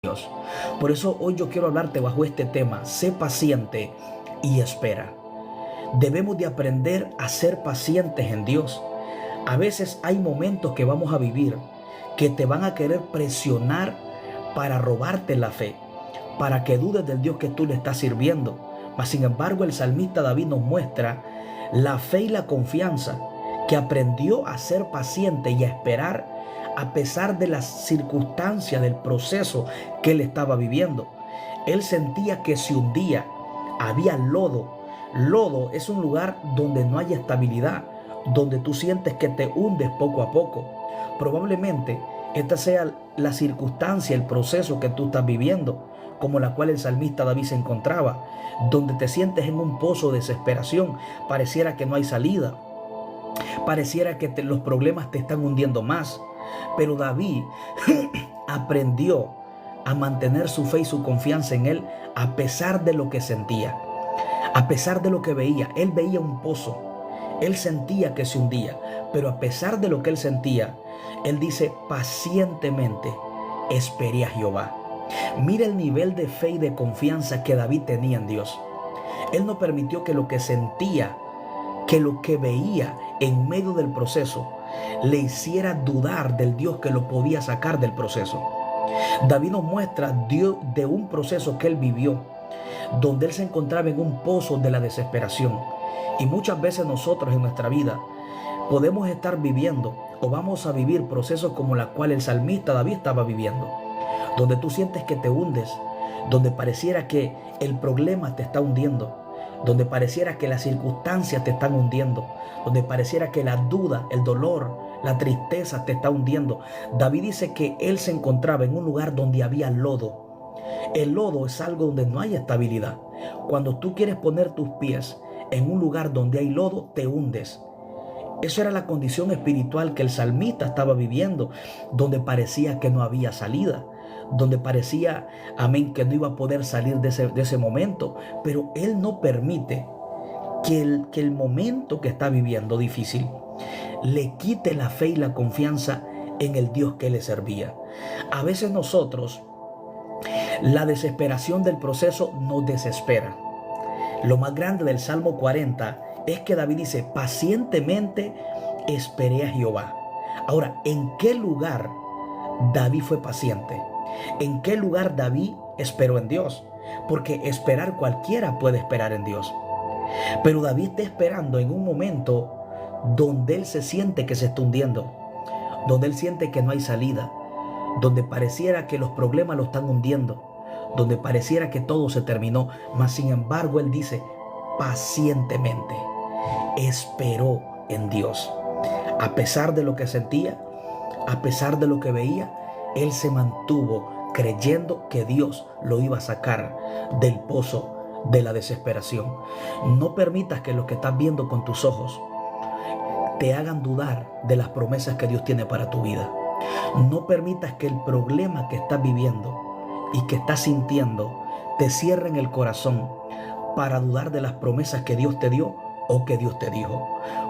Dios. Por eso hoy yo quiero hablarte bajo este tema: sé paciente y espera. Debemos de aprender a ser pacientes en Dios. A veces hay momentos que vamos a vivir que te van a querer presionar para robarte la fe, para que dudes del Dios que tú le estás sirviendo. Mas sin embargo, el salmista David nos muestra la fe y la confianza, que aprendió a ser paciente y a esperar a pesar de las circunstancias del proceso que él estaba viviendo. Él sentía que se hundía, había lodo. Lodo es un lugar donde no hay estabilidad, donde tú sientes que te hundes poco a poco. Probablemente esta sea la circunstancia, el proceso que tú estás viviendo, como la cual el salmista David se encontraba, donde te sientes en un pozo de desesperación. Pareciera que no hay salida, pareciera que los problemas te están hundiendo más. Pero David aprendió a mantener su fe y su confianza en él a pesar de lo que sentía, a pesar de lo que veía. Él veía un pozo, él sentía que se hundía, pero a pesar de lo que él sentía, él dice: pacientemente esperé a Jehová. Mira el nivel de fe y de confianza que David tenía en Dios. Él no permitió que lo que sentía, que lo que veía en medio del proceso, le hiciera dudar del Dios que lo podía sacar del proceso. David nos muestra Dios de un proceso que él vivió, donde él se encontraba en un pozo de la desesperación. Y muchas veces nosotros en nuestra vida podemos estar viviendo o vamos a vivir procesos como la cual el salmista David estaba viviendo, donde tú sientes que te hundes, donde pareciera que el problema te está hundiendo, donde pareciera que las circunstancias te están hundiendo, donde pareciera que la duda, el dolor, la tristeza te está hundiendo. David dice que él se encontraba en un lugar donde había lodo. El lodo es algo donde no hay estabilidad. Cuando tú quieres poner tus pies en un lugar donde hay lodo, te hundes. Eso era la condición espiritual que el salmista estaba viviendo, donde parecía que no había salida, donde parecía, amén, que no iba a poder salir de ese momento. Pero él no permite que el momento que está viviendo difícil le quite la fe y la confianza en el Dios que le servía. A veces nosotros, la desesperación del proceso nos desespera. Lo más grande del Salmo 40 es que David dice: pacientemente esperé a Jehová. Ahora, ¿en qué lugar David fue paciente? ¿En qué lugar David esperó en Dios? Porque esperar, cualquiera puede esperar en Dios. Pero David está esperando en un momento donde él se siente que se está hundiendo, donde él siente que no hay salida, donde pareciera que los problemas lo están hundiendo, donde pareciera que todo se terminó. Mas sin embargo él dice: pacientemente esperó en Dios. A pesar de lo que sentía, a pesar de lo que veía, él se mantuvo creyendo que Dios lo iba a sacar del pozo de la desesperación. No permitas que lo que estás viendo con tus ojos te hagan dudar de las promesas que Dios tiene para tu vida. No permitas que el problema que estás viviendo y que estás sintiendo te cierre en el corazón para dudar de las promesas que Dios te dio o que Dios te dijo.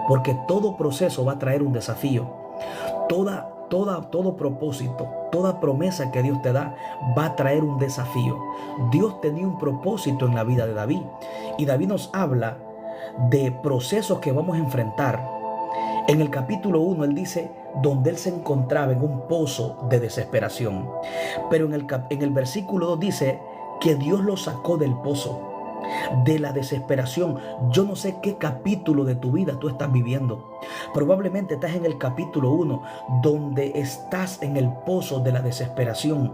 Porque todo proceso va a traer un desafío. Todo propósito, toda promesa que Dios te da va a traer un desafío. Dios tenía un propósito en la vida de David. Y David nos habla de procesos que vamos a enfrentar. En el capítulo 1 él dice donde él se encontraba en un pozo de desesperación. Pero en el versículo 2 dice que Dios lo sacó del pozo de la desesperación. Yo no sé qué capítulo de tu vida tú estás viviendo. Probablemente estás en el capítulo 1, donde estás en el pozo de la desesperación,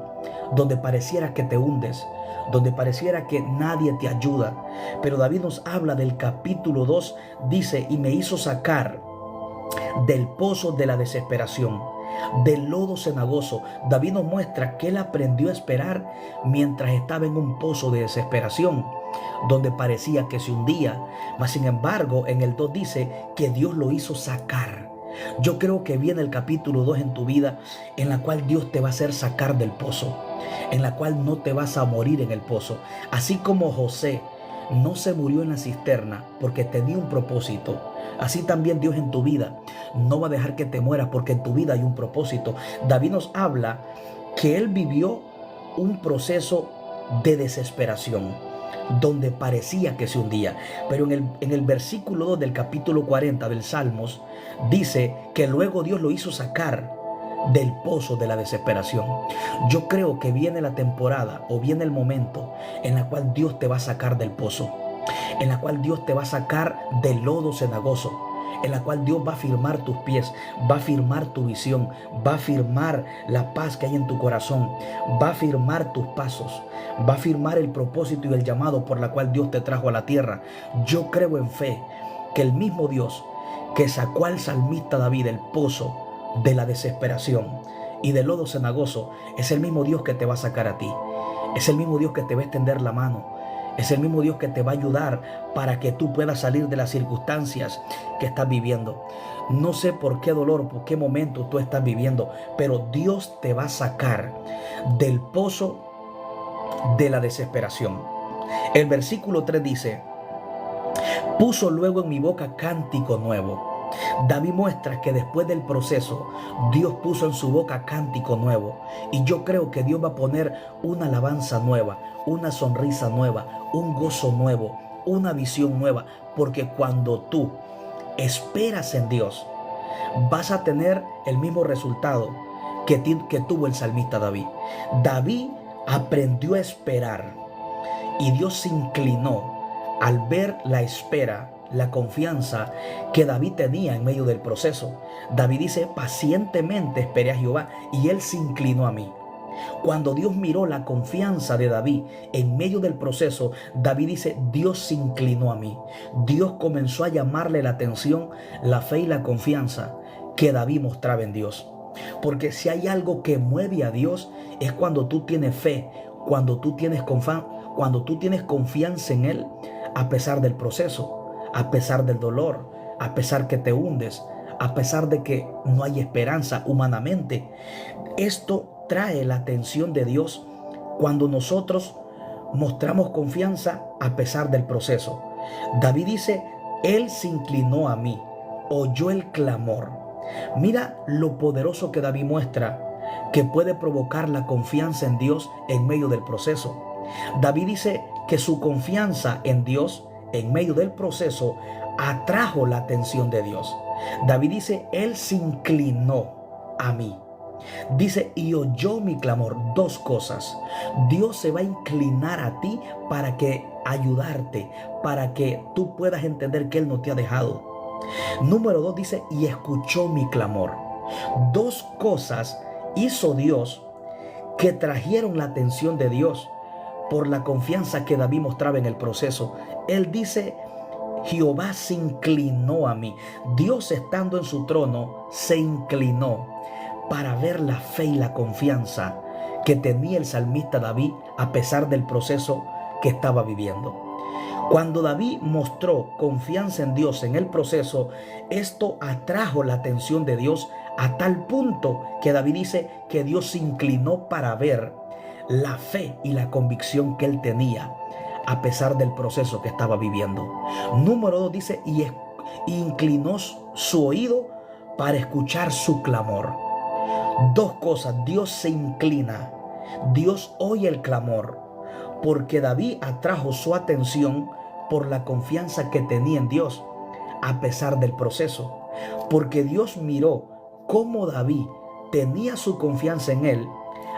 donde pareciera que te hundes, donde pareciera que nadie te ayuda. Pero David nos habla del capítulo 2, dice: y me hizo sacar del pozo de la desesperación, del lodo cenagoso. David nos muestra que él aprendió a esperar mientras estaba en un pozo de desesperación, donde parecía que se hundía. Mas sin embargo, en el 2 dice que Dios lo hizo sacar. Yo creo que viene el capítulo 2 en tu vida, en la cual Dios te va a hacer sacar del pozo, en la cual no te vas a morir en el pozo. Así como José no se murió en la cisterna porque tenía un propósito, así también Dios en tu vida no va a dejar que te mueras porque en tu vida hay un propósito. David nos habla que él vivió un proceso de desesperación, donde parecía que se hundía. Pero en el versículo 2 del capítulo 40 del Salmos, dice que luego Dios lo hizo sacar del pozo de la desesperación. Yo creo que viene la temporada o viene el momento en la cual Dios te va a sacar del pozo, en la cual Dios te va a sacar del lodo cenagoso, en la cual Dios va a firmar tus pies, va a firmar tu visión, va a firmar la paz que hay en tu corazón, va a firmar tus pasos, va a firmar el propósito y el llamado por la cual Dios te trajo a la tierra. Yo creo en fe que el mismo Dios que sacó al salmista David del pozo de la desesperación y del lodo cenagoso es el mismo Dios que te va a sacar a ti. Es el mismo Dios que te va a extender la mano. Es el mismo Dios que te va a ayudar para que tú puedas salir de las circunstancias que estás viviendo. No sé por qué dolor, por qué momento tú estás viviendo, pero Dios te va a sacar del pozo de la desesperación. El versículo 3 dice: puso luego en mi boca cántico nuevo. David muestra que después del proceso Dios puso en su boca cántico nuevo, y yo creo que Dios va a poner una alabanza nueva, una sonrisa nueva, un gozo nuevo, una visión nueva, porque cuando tú esperas en Dios vas a tener el mismo resultado que tuvo el salmista David. David aprendió a esperar y Dios se inclinó al ver la espera, la confianza que David tenía en medio del proceso. David dice: pacientemente esperé a Jehová y él se inclinó a mí. Cuando Dios miró la confianza de David en medio del proceso, David dice: Dios se inclinó a mí. Dios comenzó a llamarle la atención, la fe y la confianza que David mostraba en Dios. Porque si hay algo que mueve a Dios es cuando tú tienes fe, cuando tú tienes confianza en Él, a pesar del proceso, a pesar del dolor, a pesar que te hundes, a pesar de que no hay esperanza humanamente. Esto trae la atención de Dios cuando nosotros mostramos confianza a pesar del proceso. David dice: Él se inclinó a mí, oyó el clamor. Mira lo poderoso que David muestra, que puede provocar la confianza en Dios en medio del proceso. David dice que su confianza en Dios en medio del proceso atrajo la atención de Dios. David dice: Él se inclinó a mí. Dice: y oyó mi clamor. Dos cosas. Dios se va a inclinar a ti para que ayudarte, para que tú puedas entender que Él no te ha dejado. Número 2 dice: y escuchó mi clamor. Dos cosas hizo Dios que trajeron la atención de Dios por la confianza que David mostraba en el proceso. Él dice: Jehová se inclinó a mí. Dios, estando en su trono, se inclinó para ver la fe y la confianza que tenía el salmista David a pesar del proceso que estaba viviendo. Cuando David mostró confianza en Dios en el proceso, esto atrajo la atención de Dios a tal punto que David dice que Dios se inclinó para ver la fe y la convicción que él tenía a pesar del proceso que estaba viviendo. Número 2 dice: y inclinó su oído para escuchar su clamor. Dos cosas: Dios se inclina, Dios oye el clamor, porque David atrajo su atención por la confianza que tenía en Dios a pesar del proceso, porque Dios miró cómo David tenía su confianza en Él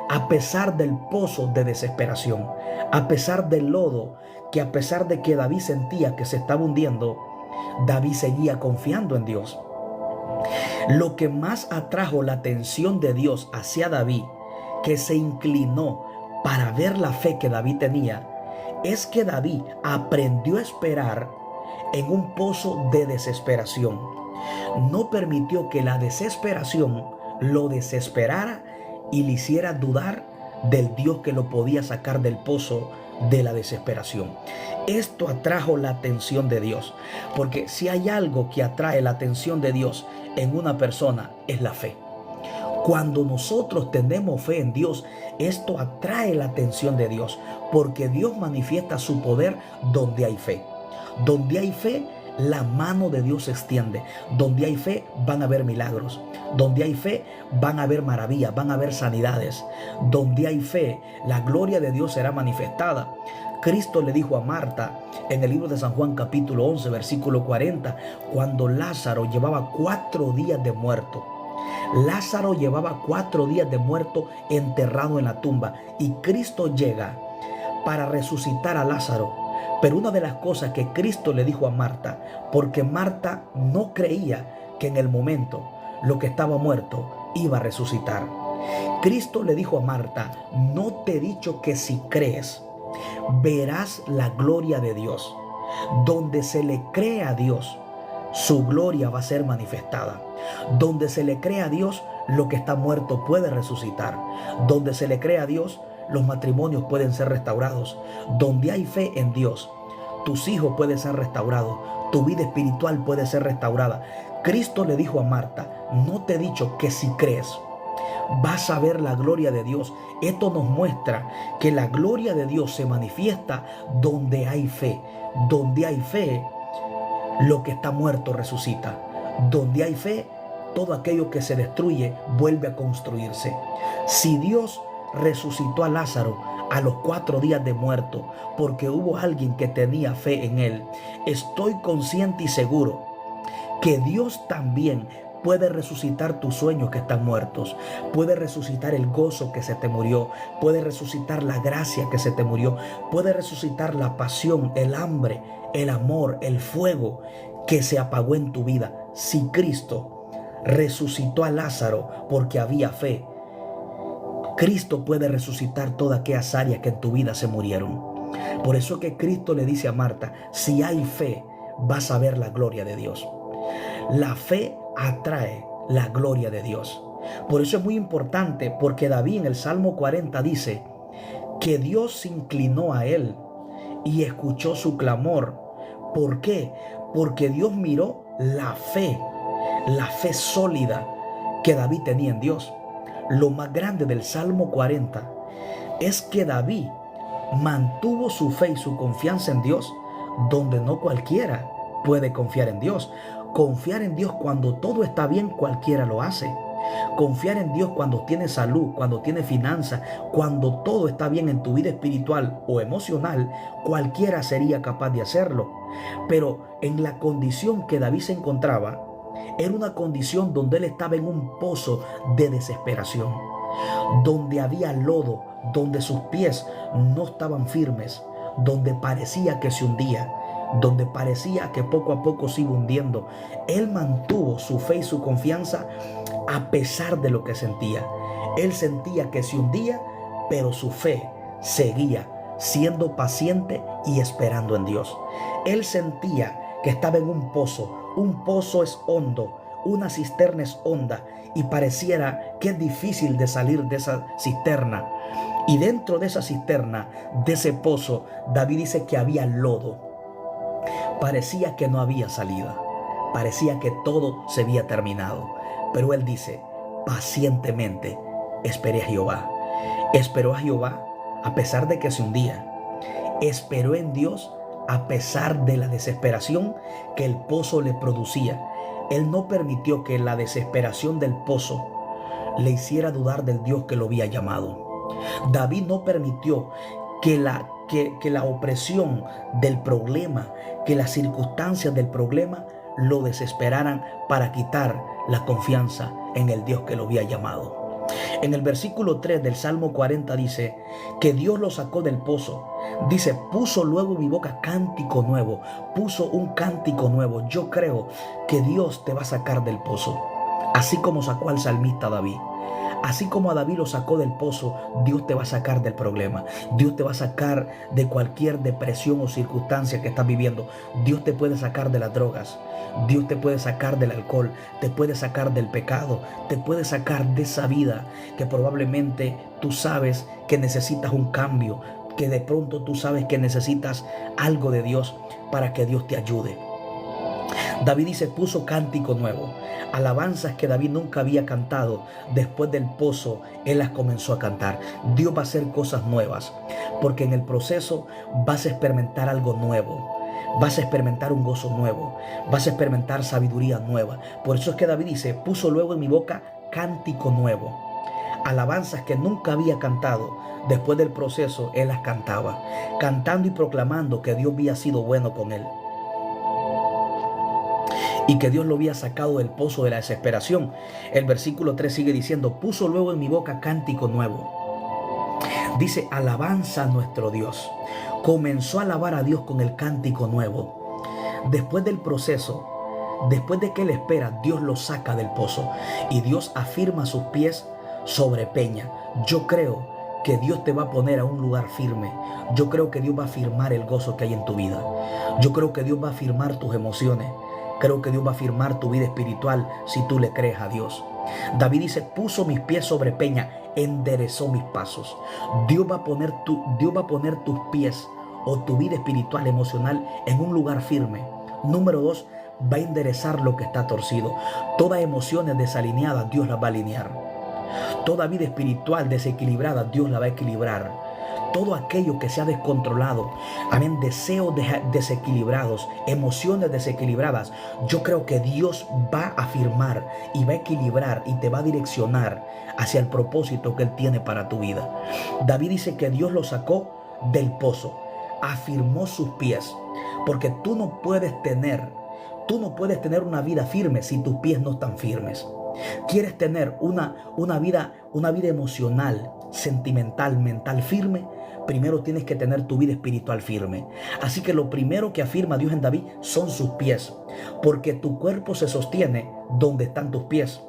a pesar del pozo de desesperación, a pesar del lodo, que a pesar de que David sentía que se estaba hundiendo, David seguía confiando en Dios. Lo que más atrajo la atención de Dios hacia David, que se inclinó para ver la fe que David tenía, es que David aprendió a esperar en un pozo de desesperación. No permitió que la desesperación lo desesperara y le hiciera dudar del Dios que lo podía sacar del pozo de la desesperación. Esto atrajo la atención de Dios, porque si hay algo que atrae la atención de Dios en una persona, es la fe. Cuando nosotros tenemos fe en Dios, esto atrae la atención de Dios, porque Dios manifiesta su poder donde hay fe. Donde hay fe, la mano de Dios se extiende. Donde hay fe van a haber milagros. Donde hay fe van a haber maravillas, van a haber sanidades. Donde hay fe, la gloria de Dios será manifestada. Cristo le dijo a Marta en el libro de San Juan capítulo 11 versículo 40, cuando Lázaro llevaba 4 días de muerto. Lázaro llevaba 4 días de muerto enterrado en la tumba, y Cristo llega para resucitar a Lázaro. Pero una de las cosas que Cristo le dijo a Marta, porque Marta no creía que en el momento lo que estaba muerto iba a resucitar. Cristo le dijo a Marta, no te he dicho que si crees, verás la gloria de Dios. Donde se le cree a Dios, su gloria va a ser manifestada. Donde se le cree a Dios, lo que está muerto puede resucitar. Donde se le cree a Dios, los matrimonios pueden ser restaurados. Donde hay fe en Dios, tus hijos pueden ser restaurados. Tu vida espiritual puede ser restaurada. Cristo le dijo a Marta, no te he dicho que si crees, vas a ver la gloria de Dios. Esto nos muestra que la gloria de Dios se manifiesta donde hay fe. Donde hay fe, lo que está muerto resucita. Donde hay fe, todo aquello que se destruye vuelve a construirse. Si Dios resucitó a Lázaro a los 4 días de muerto, porque hubo alguien que tenía fe en él, estoy consciente y seguro que Dios también puede resucitar tus sueños que están muertos, puede resucitar el gozo que se te murió, puede resucitar la gracia que se te murió, puede resucitar la pasión, el hambre, el amor, el fuego que se apagó en tu vida. Si Cristo resucitó a Lázaro porque había fe, Cristo puede resucitar todas aquellas áreas que en tu vida se murieron. Por eso que Cristo le dice a Marta, si hay fe, vas a ver la gloria de Dios. La fe atrae la gloria de Dios. Por eso es muy importante, porque David en el Salmo 40 dice que Dios se inclinó a él y escuchó su clamor. ¿Por qué? Porque Dios miró la fe sólida que David tenía en Dios. Lo más grande del Salmo 40 es que David mantuvo su fe y su confianza en Dios donde no cualquiera puede confiar en Dios. Confiar en Dios cuando todo está bien, cualquiera lo hace. Confiar en Dios cuando tienes salud, cuando tienes finanzas, cuando todo está bien en tu vida espiritual o emocional, cualquiera sería capaz de hacerlo. Pero en la condición que David se encontraba, era una condición donde él estaba en un pozo de desesperación, donde había lodo, donde sus pies no estaban firmes, donde parecía que se hundía, donde parecía que poco a poco se iba hundiendo. Él mantuvo su fe y su confianza a pesar de lo que sentía. Él sentía que se hundía, pero su fe seguía siendo paciente y esperando en Dios. Él sentía que estaba en un pozo. Un pozo es hondo, una cisterna es honda, y pareciera que es difícil de salir de esa cisterna. Y dentro de esa cisterna, de ese pozo, David dice que había lodo. Parecía que no había salida, parecía que todo se había terminado. Pero él dice, pacientemente esperé a Jehová. Esperó a Jehová a pesar de que se hundía. Esperó en Dios a pesar de la desesperación que el pozo le producía. Él no permitió que la desesperación del pozo le hiciera dudar del Dios que lo había llamado. David no permitió que la opresión del problema, que las circunstancias del problema lo desesperaran para quitar la confianza en el Dios que lo había llamado. En el versículo 3 del Salmo 40 dice que Dios lo sacó del pozo. Dice, puso luego en mi boca cántico nuevo, puso un cántico nuevo. Yo creo que Dios te va a sacar del pozo, así como sacó al salmista David. Así como a David lo sacó del pozo, Dios te va a sacar del problema. Dios te va a sacar de cualquier depresión o circunstancia que estás viviendo. Dios te puede sacar de las drogas. Dios te puede sacar del alcohol. Te puede sacar del pecado. Te puede sacar de esa vida que probablemente tú sabes que necesitas un cambio. Que de pronto tú sabes que necesitas algo de Dios para que Dios te ayude. David dice, puso cántico nuevo. Alabanzas que David nunca había cantado. Después del pozo, él las comenzó a cantar. Dios va a hacer cosas nuevas, porque en el proceso vas a experimentar algo nuevo. Vas a experimentar un gozo nuevo, vas a experimentar sabiduría nueva. Por eso es que David dice, puso luego en mi boca cántico nuevo. Alabanzas que nunca había cantado. Después del proceso, él las cantaba, cantando y proclamando que Dios había sido bueno con él y que Dios lo había sacado del pozo de la desesperación. El versículo 3 sigue diciendo, puso luego en mi boca cántico nuevo. Dice, alabanza a nuestro Dios. Comenzó a alabar a Dios con el cántico nuevo. Después del proceso, después de que él espera, Dios lo saca del pozo y Dios afirma sus pies sobre peña. Yo creo que Dios te va a poner a un lugar firme. Yo creo que Dios va a afirmar el gozo que hay en tu vida. Yo creo que Dios va a afirmar tus emociones. Creo que Dios va a afirmar tu vida espiritual si tú le crees a Dios. David dice, puso mis pies sobre peña, enderezó mis pasos. Dios va a poner tus pies o tu vida espiritual, emocional en un lugar firme. Número 2, va a enderezar lo que está torcido. Todas emociones desalineadas, Dios las va a alinear. Toda vida espiritual desequilibrada, Dios la va a equilibrar. Todo aquello que se ha descontrolado, amén, deseos desequilibrados, emociones desequilibradas, yo creo que Dios va a afirmar y va a equilibrar y te va a direccionar hacia el propósito que Él tiene para tu vida. David dice que Dios lo sacó del pozo, afirmó sus pies, porque tú no puedes tener una vida firme si tus pies no están firmes. ¿Quieres tener una vida emocional, sentimental, mental firme? Primero tienes que tener tu vida espiritual firme. Así que lo primero que afirma Dios en David son sus pies, porque tu cuerpo se sostiene donde están tus pies.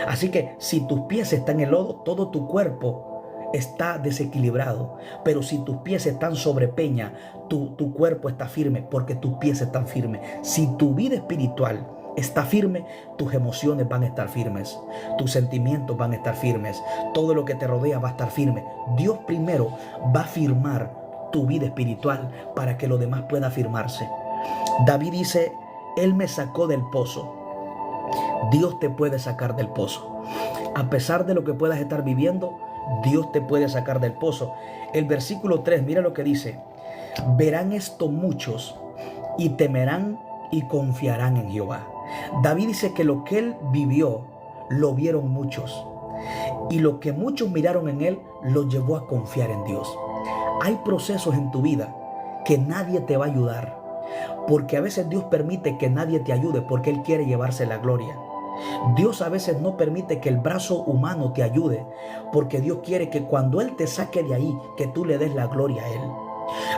Así que si tus pies están en el lodo, todo tu cuerpo está desequilibrado. Pero si tus pies están sobre peña, tu cuerpo está firme porque tus pies están firmes. Si tu vida espiritual está firme, tus emociones van a estar firmes, tus sentimientos van a estar firmes, todo lo que te rodea va a estar firme. Dios primero va a firmar tu vida espiritual para que lo demás pueda firmarse. David dice, Él me sacó del pozo. Dios te puede sacar del pozo. A pesar de lo que puedas estar viviendo, Dios te puede sacar del pozo. El versículo 3, mira lo que dice, verán esto muchos y temerán y confiarán en Jehová. David dice que lo que él vivió, lo vieron muchos. Y lo que muchos miraron en él, lo llevó a confiar en Dios. Hay procesos en tu vida que nadie te va a ayudar. Porque a veces Dios permite que nadie te ayude porque Él quiere llevarse la gloria. Dios a veces no permite que el brazo humano te ayude porque Dios quiere que cuando Él te saque de ahí, que tú le des la gloria a Él.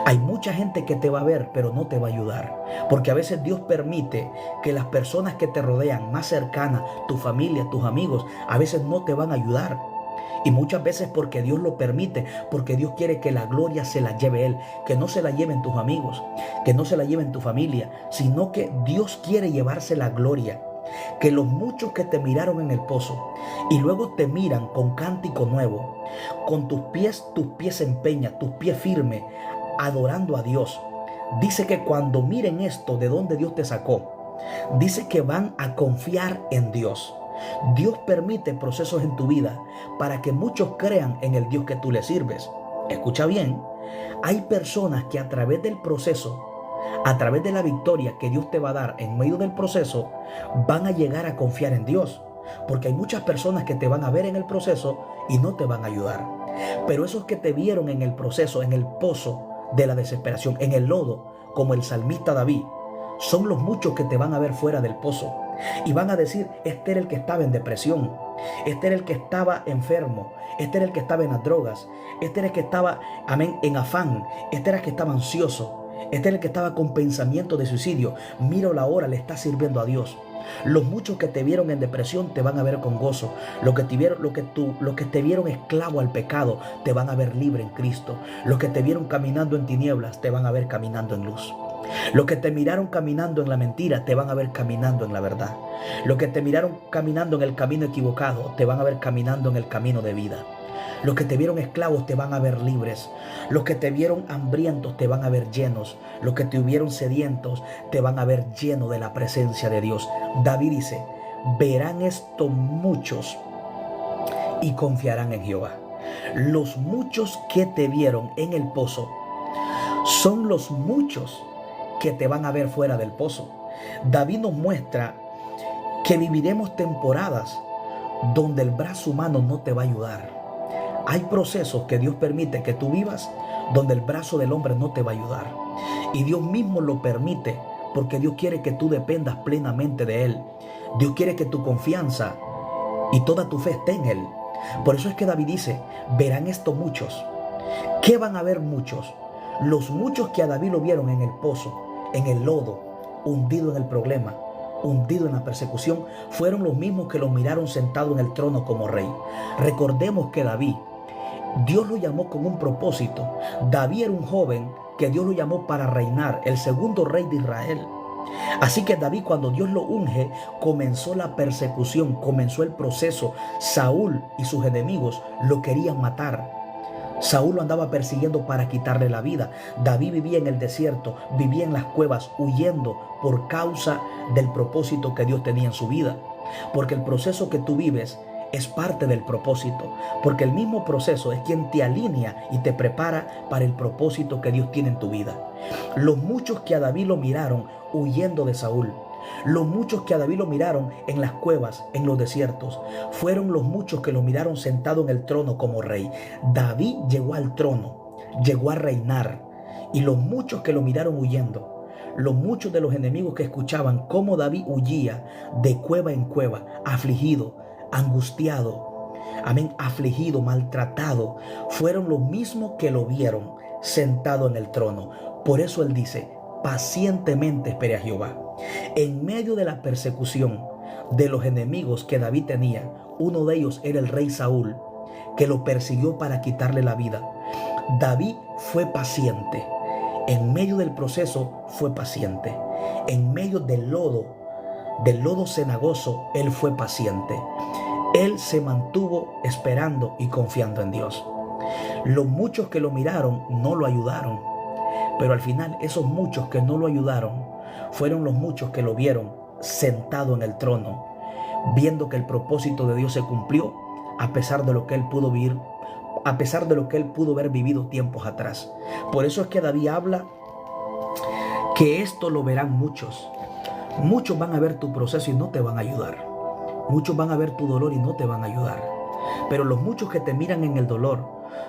Hay mucha gente que te va a ver, pero no te va a ayudar. Porque a veces Dios permite que las personas que te rodean, más cercanas, tu familia, tus amigos, a veces no te van a ayudar. Y muchas veces porque Dios lo permite, porque Dios quiere que la gloria se la lleve Él, que no se la lleven tus amigos, que no se la lleven tu familia, sino que Dios quiere llevarse la gloria. Que los muchos que te miraron en el pozo y luego te miran con cántico nuevo, con tus pies en peña, tus pies firmes, adorando a Dios. Dice que cuando miren esto, de donde Dios te sacó, dice que van a confiar en Dios. Dios permite procesos en tu vida para que muchos crean en el Dios que tú le sirves. Escucha bien, hay personas que a través del proceso, a través de la victoria que Dios te va a dar en medio del proceso, van a llegar a confiar en Dios. Porque hay muchas personas que te van a ver en el proceso y no te van a ayudar. Pero esos que te vieron en el proceso, en el pozo de la desesperación, en el lodo, como el salmista David, son los muchos que te van a ver fuera del pozo. Y van a decir, este era el que estaba en depresión, este era el que estaba enfermo, este era el que estaba en las drogas, este era el que estaba, amén, en afán, este era el que estaba ansioso, este era el que estaba con pensamiento de suicidio. Míralo ahora, le está sirviendo a Dios. Los muchos que te vieron en depresión te van a ver con gozo. Los que te vieron esclavo al pecado te van a ver libre en Cristo. Los que te vieron caminando en tinieblas te van a ver caminando en luz. Los que te miraron caminando en la mentira te van a ver caminando en la verdad. Los que te miraron caminando en el camino equivocado te van a ver caminando en el camino de vida. Los que te vieron esclavos te van a ver libres. Los que te vieron hambrientos te van a ver llenos. Los que te vieron sedientos te van a ver llenos de la presencia de Dios. David dice, verán esto muchos y confiarán en Jehová. Los muchos que te vieron en el pozo son los muchos que te van a ver fuera del pozo. David nos muestra que viviremos temporadas donde el brazo humano no te va a ayudar. Hay procesos que Dios permite que tú vivas donde el brazo del hombre no te va a ayudar. Y Dios mismo lo permite porque Dios quiere que tú dependas plenamente de Él. Dios quiere que tu confianza y toda tu fe esté en Él. Por eso es que David dice, verán esto muchos. ¿Qué van a ver muchos? Los muchos que a David lo vieron en el pozo, en el lodo, hundido en el problema, hundido en la persecución, fueron los mismos que lo miraron sentado en el trono como rey. Recordemos que David, Dios lo llamó con un propósito. David era un joven que Dios lo llamó para reinar, el segundo rey de Israel. Así que David, cuando Dios lo unge, comenzó la persecución, comenzó el proceso. Saúl y sus enemigos lo querían matar. Saúl lo andaba persiguiendo para quitarle la vida. David vivía en el desierto, vivía en las cuevas, huyendo por causa del propósito que Dios tenía en su vida. Porque el proceso que tú vives es parte del propósito. Porque el mismo proceso es quien te alinea y te prepara para el propósito que Dios tiene en tu vida. Los muchos que a David lo miraron huyendo de Saúl, los muchos que a David lo miraron en las cuevas, en los desiertos, fueron los muchos que lo miraron sentado en el trono como rey. David llegó al trono, llegó a reinar, y los muchos que lo miraron huyendo, los muchos de los enemigos que escuchaban cómo David huía de cueva en cueva, afligido, angustiado, amén, afligido, maltratado, fueron los mismos que lo vieron sentado en el trono. Por eso él dice, pacientemente esperé a Jehová. En medio de la persecución de los enemigos que David tenía, uno de ellos era el rey Saúl, que lo persiguió para quitarle la vida. David fue paciente. En medio del proceso fue paciente. En medio del lodo cenagoso, él fue paciente. Él se mantuvo esperando y confiando en Dios. Los muchos que lo miraron no lo ayudaron. Pero al final esos muchos que no lo ayudaron fueron los muchos que lo vieron sentado en el trono, viendo que el propósito de Dios se cumplió a pesar de lo que él pudo vivir, a pesar de lo que él pudo haber vivido tiempos atrás. Por eso es que David habla que esto lo verán muchos. Muchos van a ver tu proceso y no te van a ayudar. Muchos van a ver tu dolor y no te van a ayudar. Pero los muchos que te miran en el dolor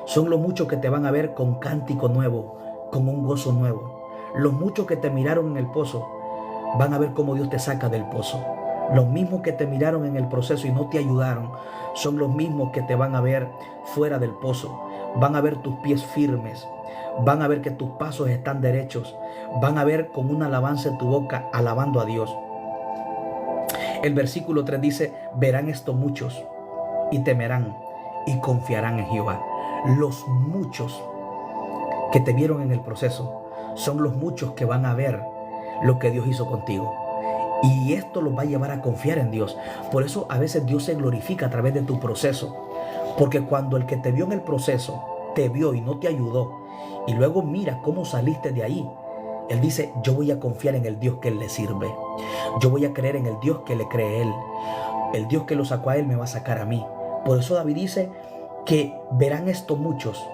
son los muchos que te van a ver con cántico nuevo, con un gozo nuevo. Los muchos que te miraron en el pozo van a ver cómo Dios te saca del pozo. Los mismos que te miraron en el proceso y no te ayudaron son los mismos que te van a ver fuera del pozo. Van a ver tus pies firmes, van a ver que tus pasos están derechos, van a ver con una alabanza en tu boca alabando a Dios. El versículo 3 dice, verán esto muchos y temerán y confiarán en Jehová. Los muchos que te vieron en el proceso son los muchos que van a ver lo que Dios hizo contigo. Y esto los va a llevar a confiar en Dios. Por eso a veces Dios se glorifica a través de tu proceso. Porque cuando el que te vio en el proceso te vio y no te ayudó, y luego mira cómo saliste de ahí, él dice, yo voy a confiar en el Dios que él le sirve. Yo voy a creer en el Dios que le cree él. El Dios que lo sacó a él me va a sacar a mí. Por eso David dice que verán esto muchos.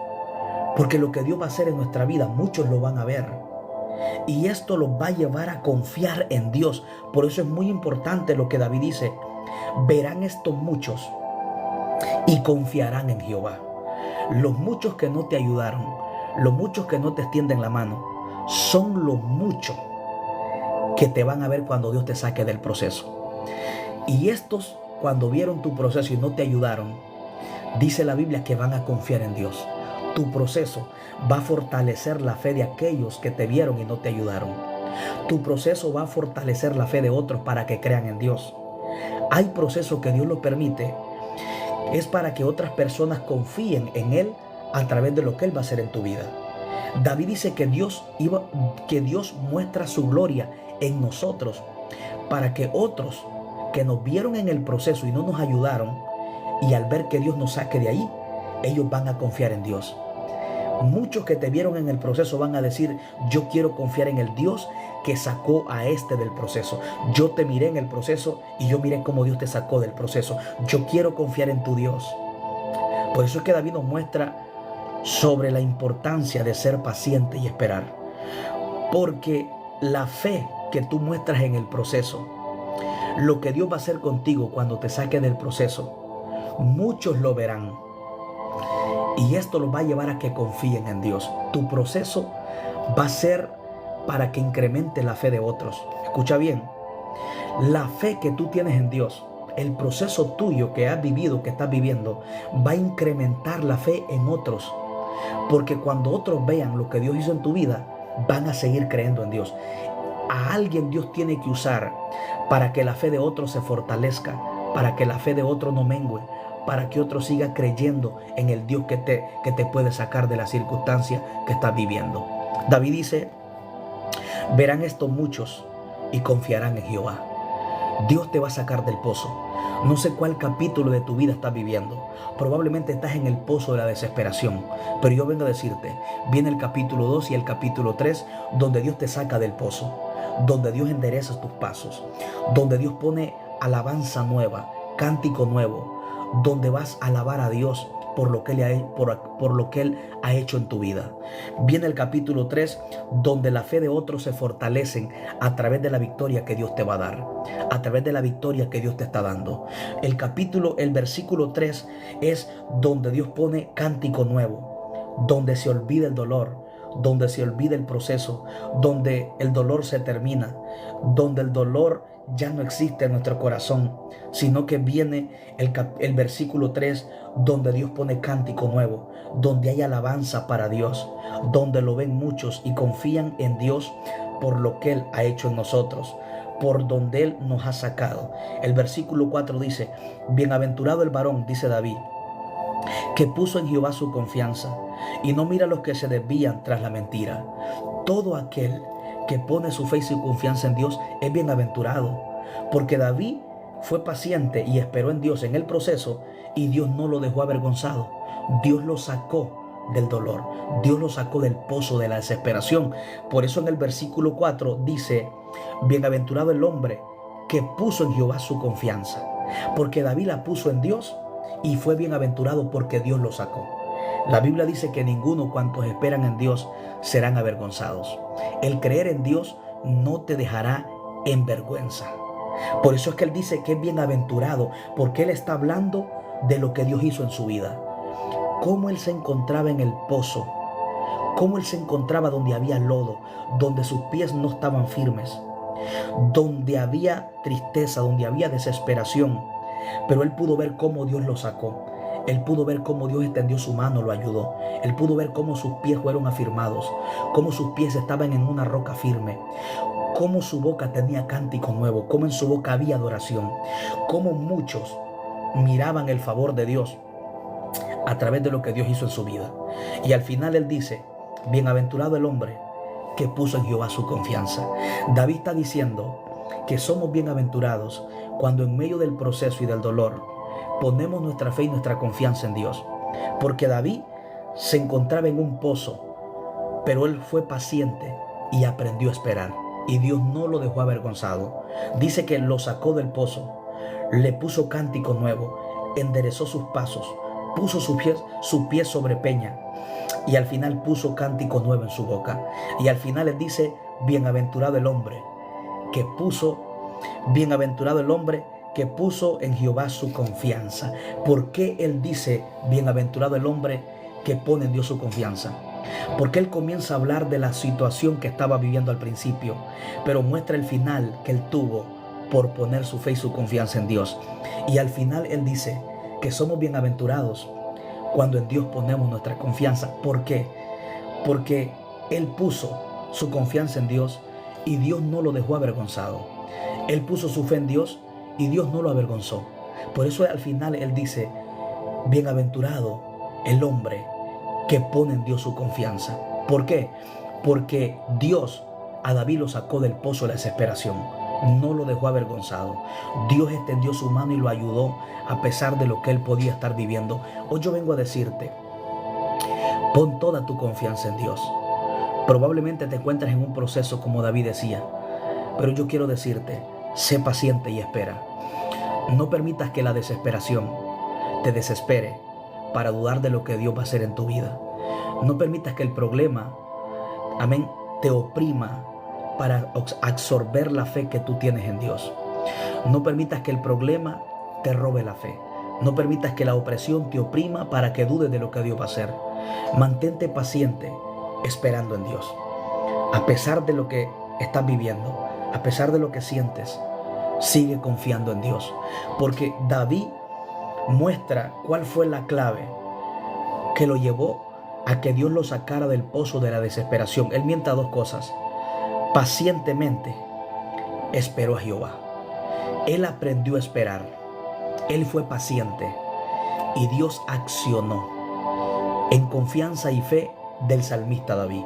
Porque lo que Dios va a hacer en nuestra vida, muchos lo van a ver. Y esto los va a llevar a confiar en Dios. Por eso es muy importante lo que David dice. Verán esto muchos y confiarán en Jehová. Los muchos que no te ayudaron, los muchos que no te extienden la mano, son los muchos que te van a ver cuando Dios te saque del proceso. Y estos, cuando vieron tu proceso y no te ayudaron, dice la Biblia que van a confiar en Dios. Tu proceso va a fortalecer la fe de aquellos que te vieron y no te ayudaron. Tu proceso va a fortalecer la fe de otros para que crean en Dios. Hay procesos que Dios lo permite, es para que otras personas confíen en Él a través de lo que Él va a hacer en tu vida. David dice que Dios muestra su gloria en nosotros para que otros que nos vieron en el proceso y no nos ayudaron, y al ver que Dios nos saque de ahí, ellos van a confiar en Dios. Muchos que te vieron en el proceso van a decir, yo quiero confiar en el Dios que sacó a este del proceso. Yo te miré en el proceso y yo miré cómo Dios te sacó del proceso. Yo quiero confiar en tu Dios. Por eso es que David nos muestra sobre la importancia de ser paciente y esperar. Porque la fe que tú muestras en el proceso, lo que Dios va a hacer contigo cuando te saque del proceso, muchos lo verán. Y esto los va a llevar a que confíen en Dios. Tu proceso va a ser para que incremente la fe de otros. Escucha bien, la fe que tú tienes en Dios, el proceso tuyo que has vivido, que estás viviendo, va a incrementar la fe en otros. Porque cuando otros vean lo que Dios hizo en tu vida, van a seguir creyendo en Dios. A alguien Dios tiene que usar para que la fe de otros se fortalezca, para que la fe de otros no mengue, para que otro siga creyendo en el Dios que te puede sacar de la circunstancia que estás viviendo. David dice, verán esto muchos y confiarán en Jehová. Dios te va a sacar del pozo. No sé cuál capítulo de tu vida estás viviendo. Probablemente estás en el pozo de la desesperación. Pero yo vengo a decirte, viene el capítulo 2 y el capítulo 3, donde Dios te saca del pozo, donde Dios endereza tus pasos, donde Dios pone alabanza nueva, cántico nuevo, donde vas a alabar a Dios por lo que Él ha hecho en tu vida. Viene el capítulo 3, donde la fe de otros se fortalecen a través de la victoria que Dios te va a dar, a través de la victoria que Dios te está dando. El versículo 3 es donde Dios pone cántico nuevo, donde se olvida el dolor, donde se olvida el proceso, donde el dolor se termina, donde el dolor ya no existe en nuestro corazón, sino que viene el versículo 3, donde Dios pone cántico nuevo, donde hay alabanza para Dios, donde lo ven muchos y confían en Dios por lo que Él ha hecho en nosotros, por donde Él nos ha sacado. El versículo 4 dice, bienaventurado el varón, dice David, que puso en Jehová su confianza y no mira a los que se desvían tras la mentira. Todo aquel que pone su fe y su confianza en Dios es bienaventurado, porque David fue paciente y esperó en Dios en el proceso y Dios no lo dejó avergonzado. Dios lo sacó del dolor, Dios lo sacó del pozo de la desesperación. Por eso en el versículo 4 dice, bienaventurado el hombre que puso en Jehová su confianza, porque David la puso en Dios y fue bienaventurado porque Dios lo sacó. La Biblia dice que ninguno cuantos esperan en Dios serán avergonzados. El creer en Dios no te dejará en vergüenza. Por eso es que Él dice que es bienaventurado, porque Él está hablando de lo que Dios hizo en su vida. Cómo Él se encontraba en el pozo, cómo Él se encontraba donde había lodo, donde sus pies no estaban firmes, donde había tristeza, donde había desesperación. Pero Él pudo ver cómo Dios lo sacó. Él pudo ver cómo Dios extendió su mano, lo ayudó. Él pudo ver cómo sus pies fueron afirmados, cómo sus pies estaban en una roca firme, cómo su boca tenía cántico nuevo, cómo en su boca había adoración, cómo muchos miraban el favor de Dios a través de lo que Dios hizo en su vida. Y al final Él dice, bienaventurado el hombre que puso en Jehová su confianza. David está diciendo que somos bienaventurados cuando en medio del proceso y del dolor ponemos nuestra fe y nuestra confianza en Dios. Porque David se encontraba en un pozo, pero él fue paciente y aprendió a esperar. Y Dios no lo dejó avergonzado. Dice que lo sacó del pozo, le puso cántico nuevo, enderezó sus pasos, puso sus pies sobre peña y al final puso cántico nuevo en su boca. Y al final Él dice, bienaventurado el hombre que puso en Jehová su confianza. ¿Por qué Él dice bienaventurado el hombre que pone en Dios su confianza? Porque Él comienza a hablar de la situación que estaba viviendo al principio, pero muestra el final que Él tuvo por poner su fe y su confianza en Dios. Y al final Él dice que somos bienaventurados cuando en Dios ponemos nuestra confianza. ¿Por qué? Porque Él puso su confianza en Dios y Dios no lo dejó avergonzado. Él puso su fe en Dios y Dios no lo avergonzó. Por eso al final Él dice, bienaventurado el hombre que pone en Dios su confianza. ¿Por qué? Porque Dios a David lo sacó del pozo de la desesperación. No lo dejó avergonzado. Dios extendió su mano y lo ayudó a pesar de lo que él podía estar viviendo. Hoy yo vengo a decirte, pon toda tu confianza en Dios. Probablemente te encuentres en un proceso como David decía, pero yo quiero decirte, sé paciente y espera. No permitas que la desesperación te desespere para dudar de lo que Dios va a hacer en tu vida. No permitas que el problema, amén, te oprima para absorber la fe que tú tienes en Dios. No permitas que el problema te robe la fe. No permitas que la opresión te oprima para que dudes de lo que Dios va a hacer. Mantente paciente esperando en Dios. A pesar de lo que estás viviendo, a pesar de lo que sientes, sigue confiando en Dios. Porque David muestra cuál fue la clave que lo llevó a que Dios lo sacara del pozo de la desesperación. Él mienta dos cosas. Pacientemente esperó a Jehová. Él aprendió a esperar. Él fue paciente y Dios accionó en confianza y fe del salmista David.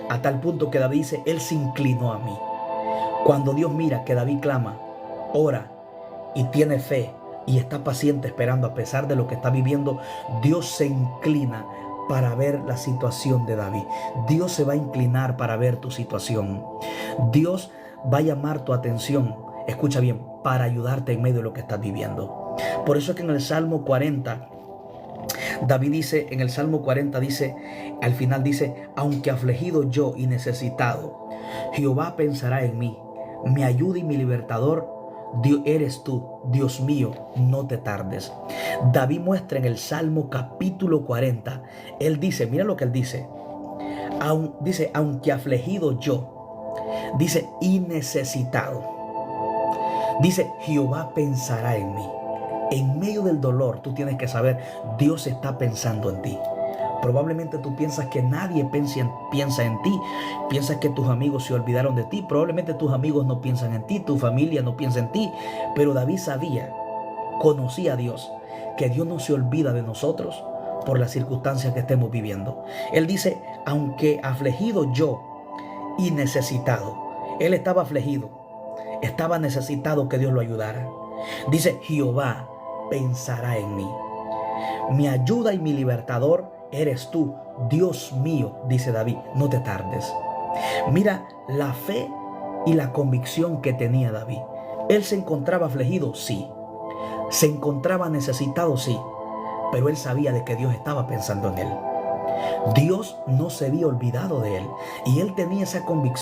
A tal punto que David dice, Él se inclinó a mí. Cuando Dios mira que David clama, ora y tiene fe y está paciente esperando a pesar de lo que está viviendo, Dios se inclina para ver la situación de David. Dios se va a inclinar para ver tu situación. Dios va a llamar tu atención, escucha bien, para ayudarte en medio de lo que estás viviendo. Por eso es que en el Salmo 40, David dice, en el Salmo 40 dice, al final dice, aunque afligido yo y necesitado, Jehová pensará en mí, mi ayuda y mi libertador, Dios eres tú, Dios mío, no te tardes. David muestra en el Salmo capítulo 40, él dice, mira lo que él dice, aunque afligido yo, dice, y necesitado, dice, Jehová pensará en mí. En medio del dolor, tú tienes que saber, Dios está pensando en ti. Probablemente tú piensas que nadie piensa en ti. Piensas que tus amigos se olvidaron de ti. Probablemente tus amigos no piensan en ti. Tu familia no piensa en ti. Pero David sabía, conocía a Dios, que Dios no se olvida de nosotros por las circunstancias que estemos viviendo. Él dice, aunque afligido yo y necesitado. Él estaba afligido. Estaba necesitado que Dios lo ayudara. Dice, Jehová pensará en mí. Mi ayuda y mi libertador eres tú, Dios mío, dice David, no te tardes. Mira la fe y la convicción que tenía David. Él se encontraba afligido, sí. Se encontraba necesitado, sí. Pero él sabía de que Dios estaba pensando en él. Dios no se había olvidado de él. Y él tenía esa convicción.